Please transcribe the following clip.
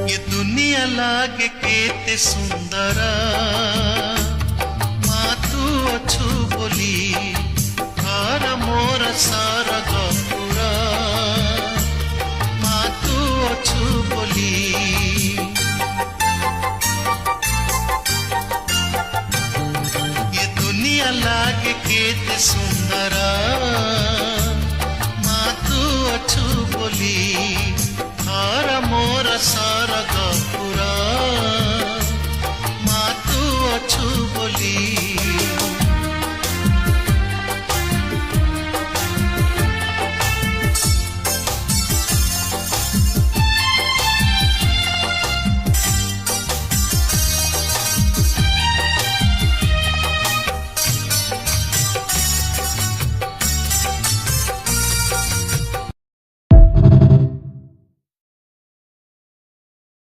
ये दुनिया लागे केते सुंदरा माँ तू अछु बोली हर मोर सारा गपुरा माँ तू अछु बोली ये दुनिया लागे केते सुंदरा माँ तू अछु बोली हर मोर सारा गपुरा